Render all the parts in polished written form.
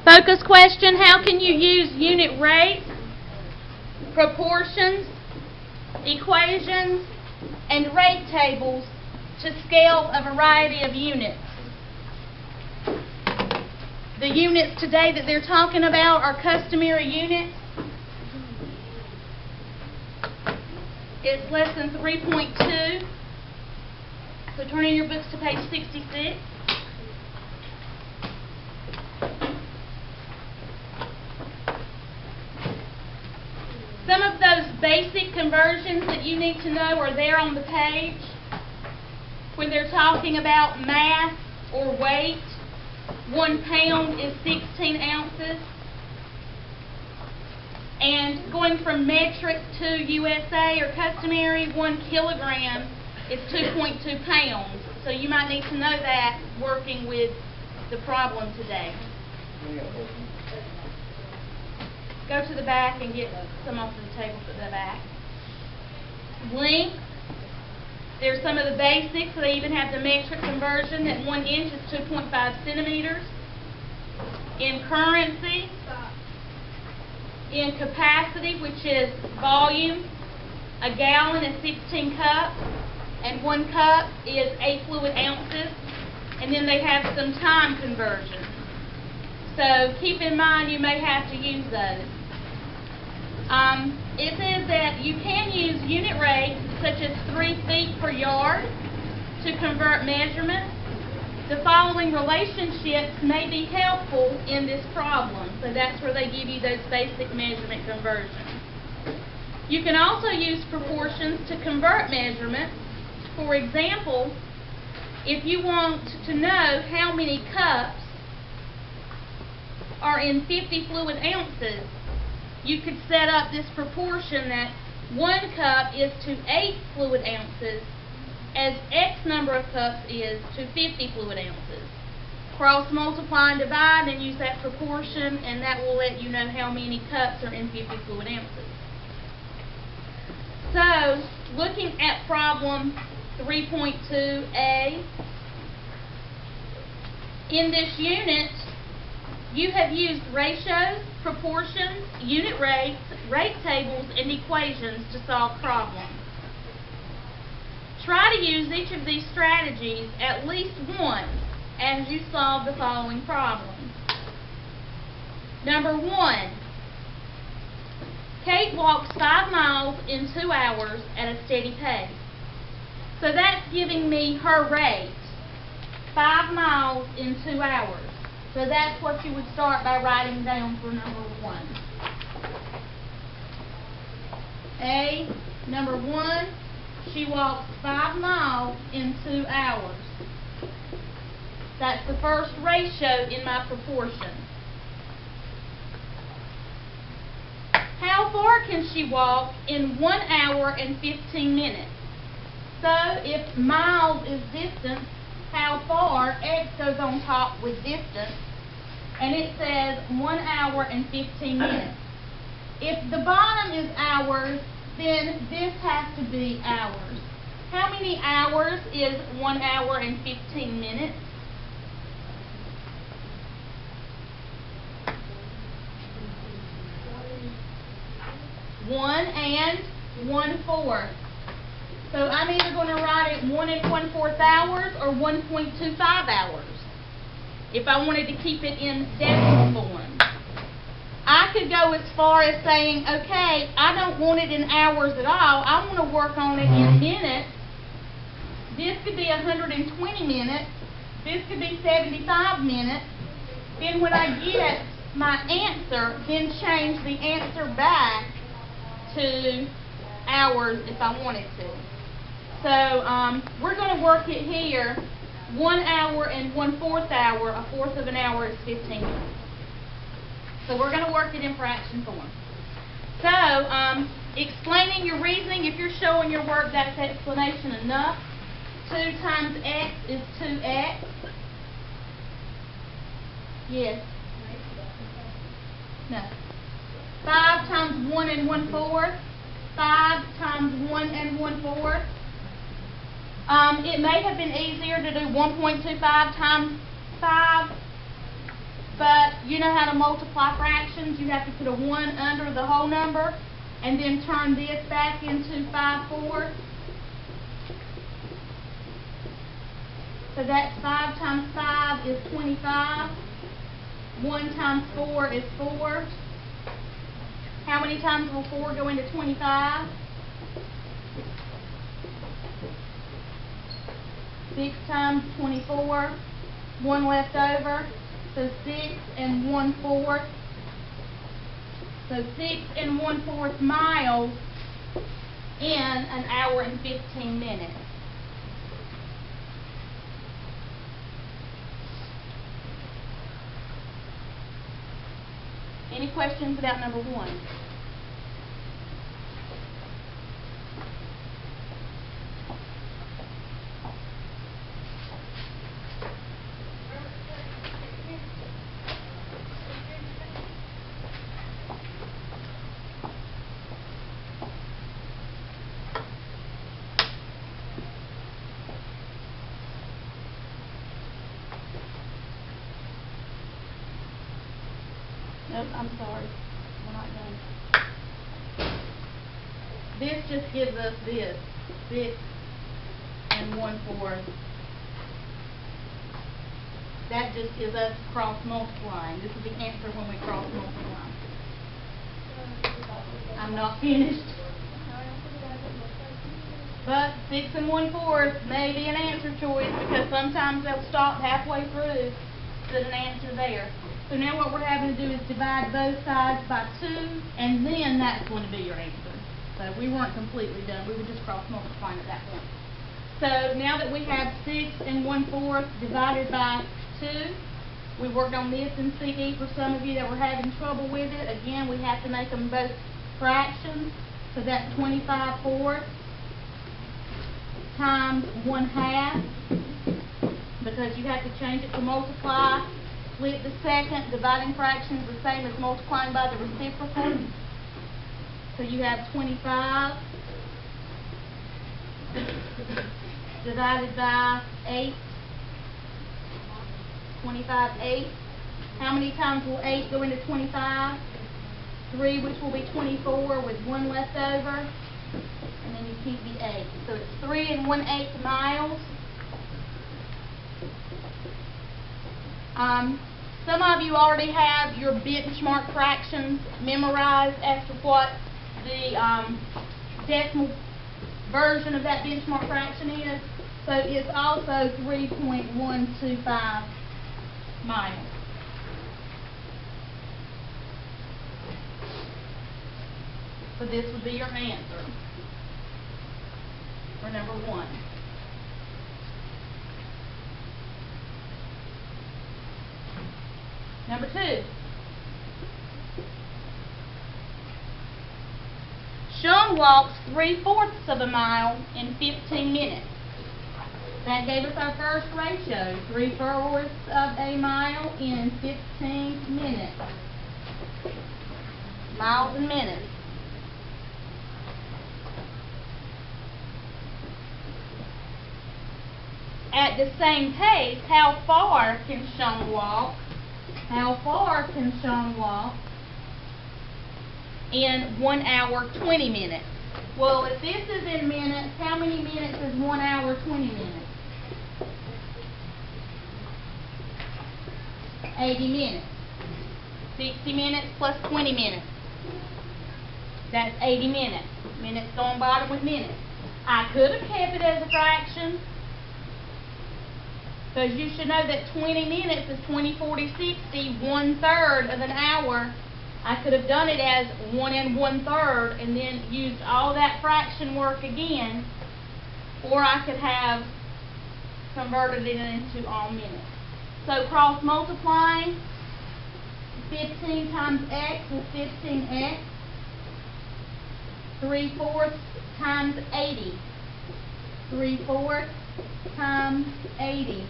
Focus question, how can you use unit rates, proportions, equations, and rate tables to scale a variety of units? The units today that they're talking about are customary units. It's lesson 3.2. So turn in your books to page 66. Some of those basic conversions that you need to know are there on the page. When they're talking about mass or weight, 1 pound is 16 ounces. And going from metric to USA or customary, 1 kilogram is 2.2 pounds. So you might need to know that working with the problem today. Go to the back and get some off the tables at the back. Length. There's some of the basics. They even have the metric conversion that 1 inch is 2.5 centimeters. In currency. In capacity, which is volume, a gallon is 16 cups, and 1 cup is 8 fluid ounces. And then they have some time conversions. So keep in mind you may have to use those. It says that you can use unit rates such as 3 feet per yard to convert measurements. The following relationships may be helpful in this problem. So that's where they give you those basic measurement conversions. You can also use proportions to convert measurements. For example, if you want to know how many cups are in 50 fluid ounces, you could set up this proportion that 1 cup is to 8 fluid ounces as X number of cups is to 50 fluid ounces. Cross multiply and divide and use that proportion, and that will let you know how many cups are in 50 fluid ounces. So, looking at problem 3.2a, in this unit, you have used ratios, proportions, unit rates, rate tables, and equations to solve problems. Try to use each of these strategies at least once as you solve the following problems. Number 1, Kate walks 5 miles in 2 hours at a steady pace. So that's giving me her rate, 5 miles in 2 hours. So that's what you would start by writing down for number 1. A, number 1, she walks 5 miles in 2 hours. That's the first ratio in my proportion. How far can she walk in 1 hour and 15 minutes? So if miles is distance, how far, X goes on top with distance, and it says 1 hour and 15 minutes. If the bottom is hours, then this has to be hours. How many hours is 1 hour and 15 minutes? 1 and 1/4. So I'm either going to write it 1 and 1/4 hours or 1.25 hours if I wanted to keep it in decimal form. I could go as far as saying, okay, I don't want it in hours at all. I want to work on it in minutes. This could be 120 minutes. This could be 75 minutes. Then when I get my answer, then change the answer back to hours if I wanted to. So we're going to work it here. 1 hour and 1/4 hour, a fourth of an hour is 15 minutes. So we're going to work it in fraction form. So explaining your reasoning, if you're showing your work, that's explanation enough. 2 times x is 2x. Yes. No. 5 times 1 and 1/4. 5 times 1 and 1/4. It may have been easier to do 1.25 times 5, but You know how to multiply fractions. You have to put a 1 under the whole number and then turn this back into 5/4. So that's 5 times 5 is 25. 1 times 4 is 4. How many times will 4 go into 25? 6 times 24. 1 left over. So 6 1/4. So 6 1/4 miles in an hour and 15 minutes. Any questions about number 1? Nope, I'm sorry. We're not done. This just gives us this. 6 1/4. That just is us cross multiplying. This is the answer when we cross multiply. I'm not finished. But 6 1/4 may be an answer choice because sometimes they'll stop halfway through, put an answer there. So now what we're having to do is divide both sides by 2, and then that's going to be your answer. So we weren't completely done. We were just cross multiplying at that point. So now that we have 6 1/4 divided by 2, we worked on this in CE for some of you that were having trouble with it. Again, we have to make them both fractions. So that's 25/4 times 1/2, because you have to change it to multiply. Flip the second. Dividing fractions the same as multiplying by the reciprocal. So you have 25 divided by 8. 25/8. How many times will 8 go into 25? 3, which will be 24 with 1 left over. And then you keep the 8. So it's 3 1/8 miles. Some of you already have your benchmark fractions memorized as to what the decimal version of that benchmark fraction is. So it's also 3.125 miles. So this would be your answer for number 1. Number 2. Sean walks 3/4 of a mile in 15 minutes. That gave us our first ratio, 3/4 of a mile in 15 minutes. Miles and minutes. At the same pace, how far can Sean walk? How far can Sean walk in 1 hour 20 minutes? Well, if this is in minutes, how many minutes is 1 hour 20 minutes? 80 minutes. 60 minutes plus 20 minutes. That's 80 minutes. Minutes going bottom with minutes. I could have kept it as a fraction, because you should know that 20 minutes is 20, 40, 60, 1/3 of an hour. I could have done it as 1 1/3 and then used all that fraction work again, or I could have converted it into all minutes. So cross multiplying, 15 times x is 15x. 3/4 times 80. 3/4 times 80.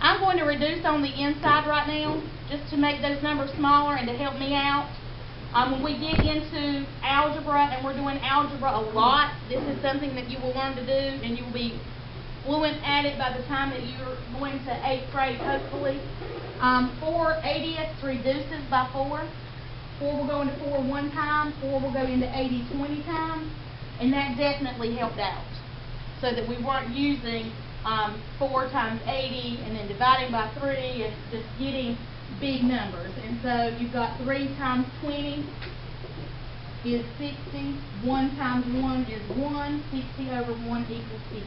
I'm going to reduce on the inside right now, just to make those numbers smaller and to help me out. When we get into algebra, and we're doing algebra a lot, this is something that you will learn to do, and you will be fluent at it by the time that you're going to 8th grade, hopefully. 4 80ths reduces by 4. 4 will go into 4 one time, 4 will go into 80 20 times, and that definitely helped out. So that we weren't using 4 times 80 and then dividing by 3 and just getting big numbers. And so you've got 3 times 20 is 60, 1 times 1 is 1, 60 over 1 equals 60.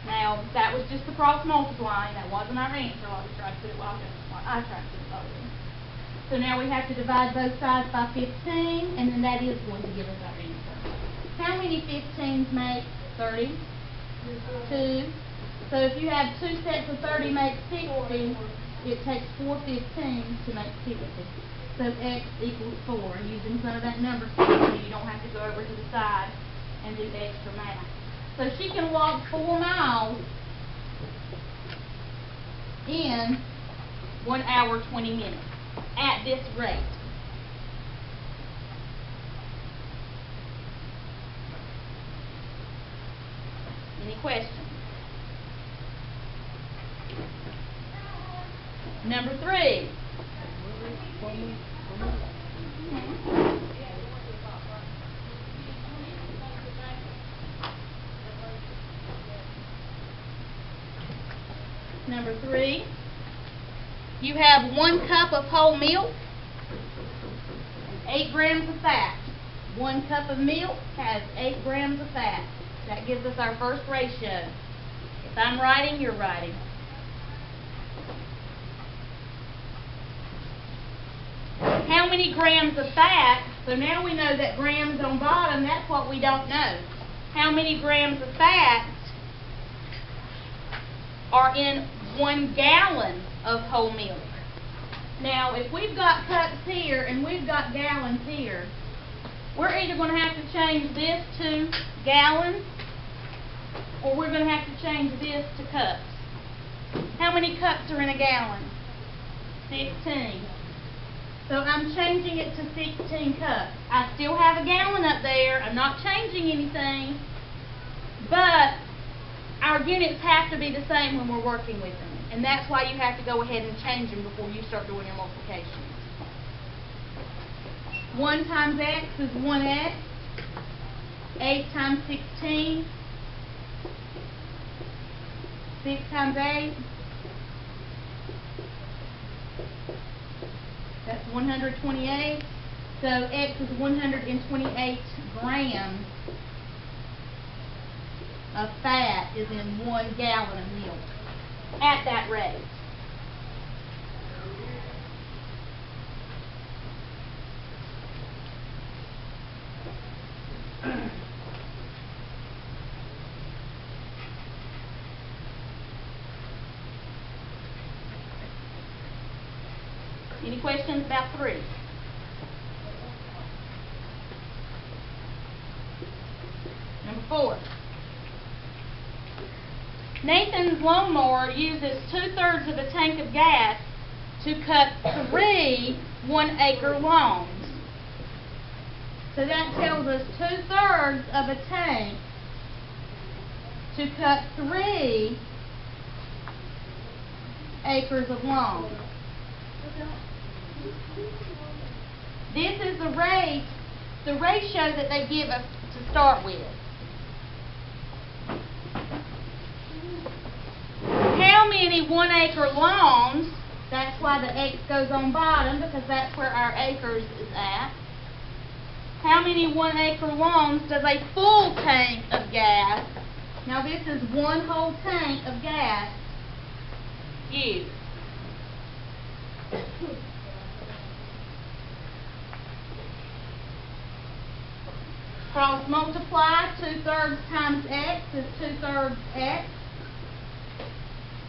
Now, that was just the cross multiplying. That wasn't our answer like we tried to put it like I tried to put it over. So now we have to divide both sides by 15, and then that is going to give us our answer. How many 15s make 30? 2. So if you have 2 sets of 30 make 60, it takes 4 15s to make 60. So x equals 4. Using some of that number system, you don't have to go over to the side and do extra math. So she can walk 4 miles in 1 hour 20 minutes at this rate. Any questions? Number 3. Number 3, you have 1 cup of whole milk and 8 grams of fat. 1 cup of milk has 8 grams of fat. That gives us our first ratio. If I'm writing, you're writing. How many grams of fat? So now we know that grams on bottom, that's what we don't know. How many grams of fat are in 1 gallon of whole milk? Now, if we've got cups here and we've got gallons here, we're either going to have to change this to gallons or we're going to have to change this to cups. How many cups are in a gallon? 16. So I'm changing it to 16 cups. I still have a gallon up there. I'm not changing anything, but our units have to be the same when we're working with them. And that's why you have to go ahead and change them before you start doing your multiplications. 1 times x is 1x. 8 times 16. 6 times 8. That's 128. So x is 128 grams of fat is in 1 gallon of milk at that rate. Any questions about 3? Number 4. Nathan's lawnmower uses 2/3 of a tank of gas to cut 3 1-acre lawns. So that tells us 2/3 of a tank to cut 3 acres of lawn. This is the ratio that they give us to start with. How many 1-acre lawns? That's why the X goes on bottom, because that's where our acres is at. How many 1-acre lawns does a full tank of gas, now this is 1 whole tank of gas, use? Cross multiply, 2/3 times x is 2/3 x.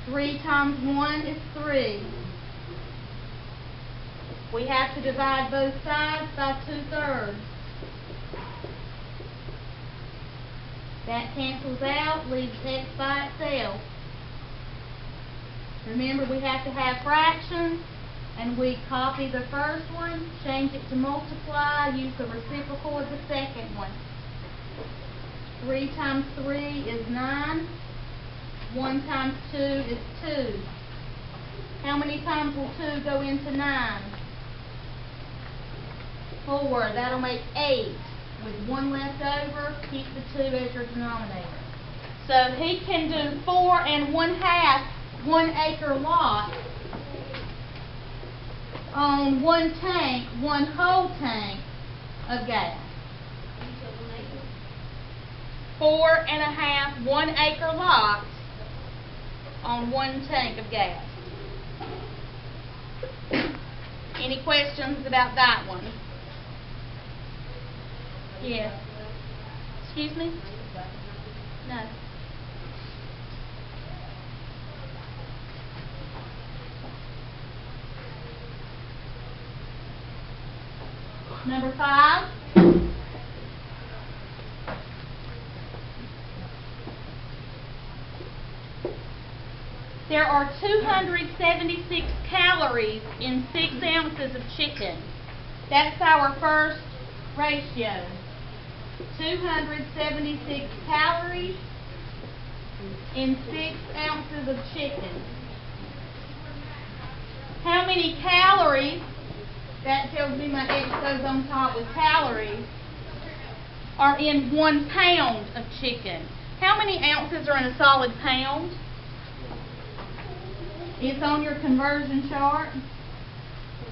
3 times 1 is 3. We have to divide both sides by 2/3. That cancels out, leaves x by itself. Remember, we have to have fractions, and we copy the first one, change it to multiply, use the reciprocal of the second one. 3 times 3 is 9. 1 times 2 is 2. How many times will 2 go into 9? 4. That'll make 8. With 1 left over, keep the 2 as your denominator. So he can do 4 1/2 1-acre lot on 1 tank, 1 whole tank of gas. 4 1/2 1-acre lots on 1 tank of gas. Any questions about that one? Yes. Excuse me? No. Number 5. There are 276 calories in 6 ounces of chicken. That's our first ratio. 276 calories in 6 ounces of chicken. How many calories, that tells me my X goes on top with calories, are in 1 pound of chicken? How many ounces are in a solid pound? It's on your conversion chart.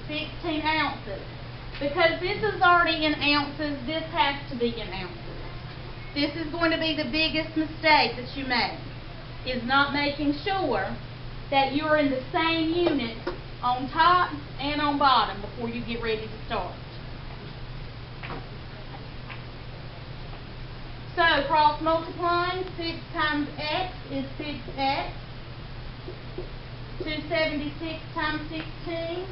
16 ounces. Because this is already in ounces, this has to be in ounces. This is going to be the biggest mistake that you make, is not making sure that you're in the same unit on top and on bottom before you get ready to start. So cross multiplying, 6 times x is 6x. 276 times 16.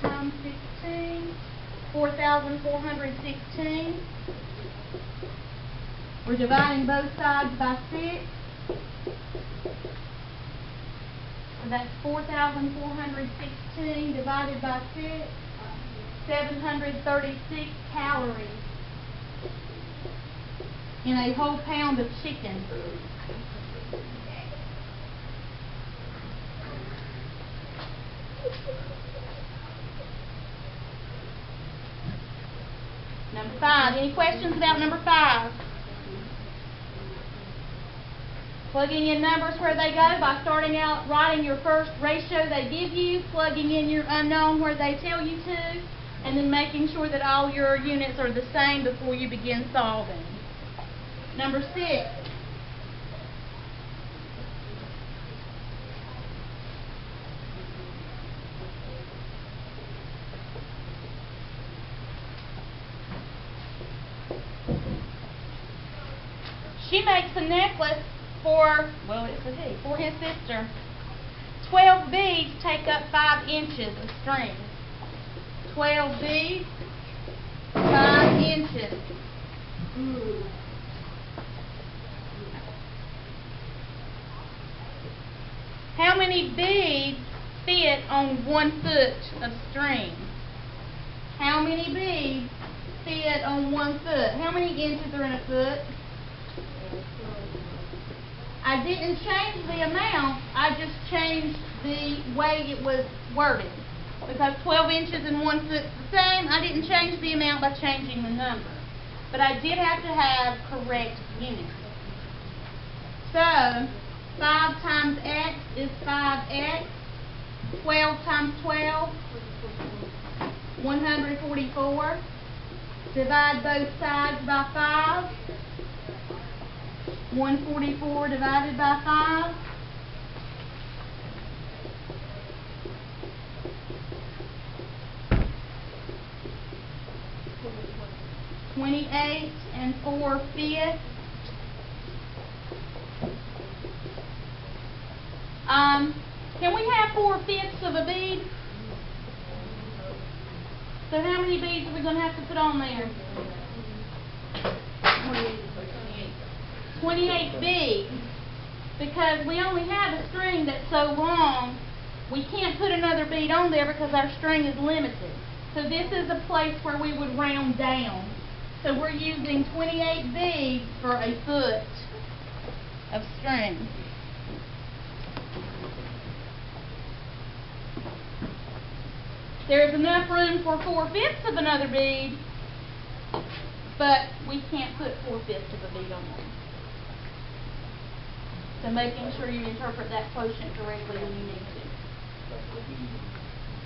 Times 16, 4,416. We're dividing both sides by 6. So that's 4,416 divided by 6. 736 calories in a whole pound of chicken. Number 5. Any questions about number 5? Plugging in numbers where they go by starting out writing your first ratio they give you, plugging in your unknown where they tell you to, and then making sure that all your units are the same before you begin solving. Number 6. She makes a necklace for his sister. 12 beads take up 5 inches of string. 12 beads, 5 inches. How many beads fit on 1 foot of string? How many beads fit on 1 foot? How many inches are in a foot? I didn't change the amount, I just changed the way it was worded. Because 12 inches and 1 foot is the same, I didn't change the amount by changing the number. But I did have to have correct units. So, 5 times x is 5x. 12 times 12, 144. Divide both sides by 5. 144 divided by 5. 28 4/5. Can we have 4/5 of a bead? So how many beads are we going to have to put on there? 28 beads. Because we only have a string that's so long We can't put another bead on there because our string is limited. So this is a place where we would round down. So we're using 28 beads for a foot of string. There's enough room for 4/5 of another bead, but we can't put 4/5 of a bead on there. So making sure you interpret that quotient correctly when you need to.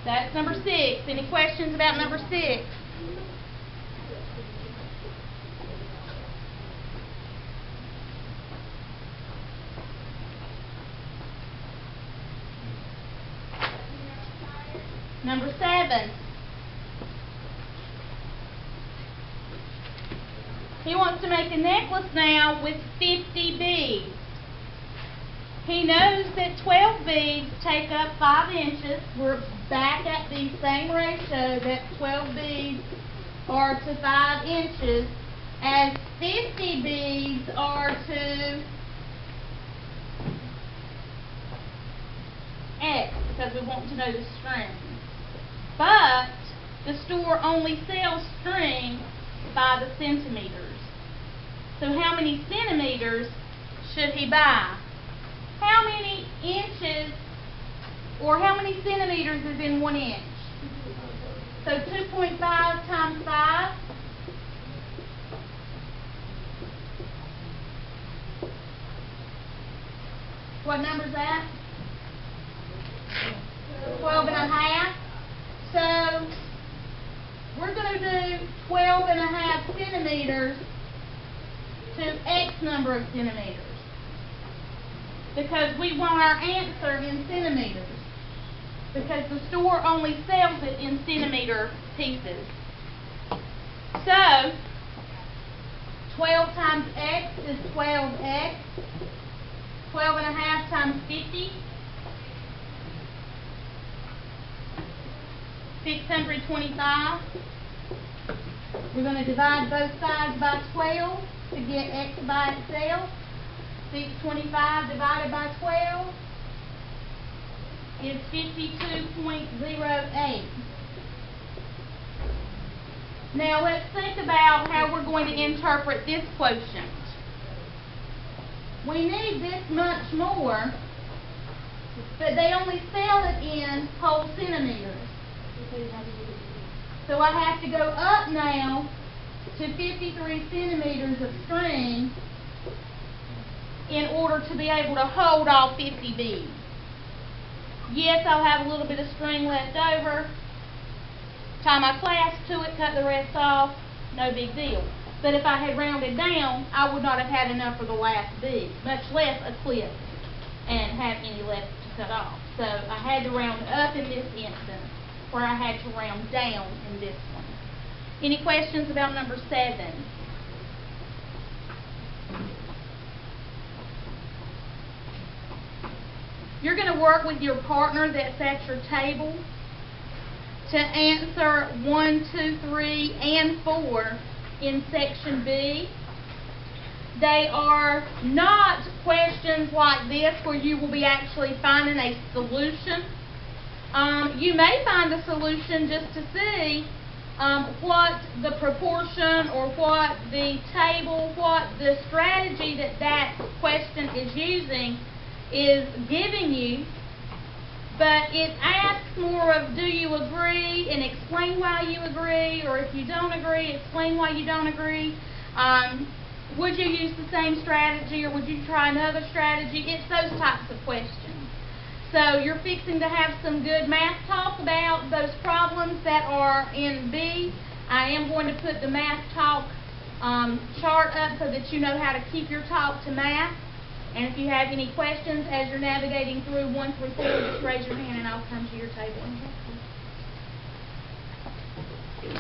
That's number 6. Any questions about number 6? Number 7. He wants to make a necklace now with 50 beads. He knows that 12 beads take up 5 inches. We're back at the same ratio that 12 beads are to 5 inches, as 50 beads are to X, because we want to know the string. But the store only sells string by the centimeters. So how many centimeters should he buy? How many inches or how many centimeters is in 1 inch? So 2.5 times 5. What number is that? 12 and a half. So we're going to do 12 and a half centimeters to X number of centimeters, because we want our answer in centimeters, because the store only sells it in centimeter pieces. So 12 times X is 12X. 12 and a half times 50, 625. We're going to divide both sides by 12 to get X by itself. 625 divided by 12 is 52.08. Now let's think about how we're going to interpret this quotient. We need this much more, but they only sell it in whole centimeters. So I have to go up now to 53 centimeters of string in order to be able to hold all 50 beads. Yes, I'll have a little bit of string left over. Tie my clasp to it, cut the rest off, no big deal. But if I had rounded down, I would not have had enough for the last bead, much less a clip, and have any left to cut off. So I had to round up in this instance, where I had to round down in this one. Any questions about number 7? You're going to work with your partner that's at your table to answer 1, 2, 3, and 4 in section B. They are not questions like this where you will be actually finding a solution. You may find a solution just to see what the proportion or what the table, what the strategy that question is using is giving you. But it asks more of, do you agree, and explain why you agree, or if you don't agree, explain why you don't agree. Would you use the same strategy, or would you try another strategy? It's those types of questions. So you're fixing to have some good math talk about those problems that are in B. I am going to put the math talk chart up so that you know how to keep your talk to math. And if you have any questions as you're navigating through 1 through 4, just raise your hand and I'll come to your table and help you.